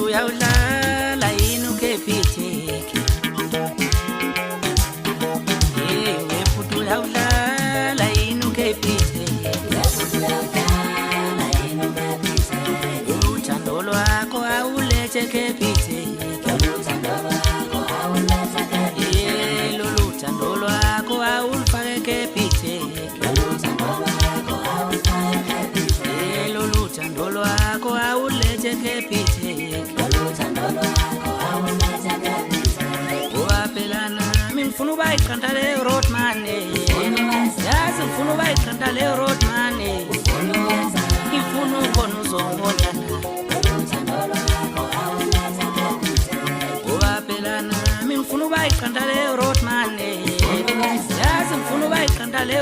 uyawudlala yini ukhepitheki webhuti uyawudlala yini ukhepitheki uthando lwakho awulethe khepitheki lolu thando lwakho awulufake khepitheki lolu thando lwakho awulethe khepitheki waphelana ngifuna ubayiqanda le roadman yazi ngifuna ubayiqanda le roadman ngifuna ukubona uzongona waphelana ngifuna ubayiqanda le roadman yazi ngifuna ubayiqanda le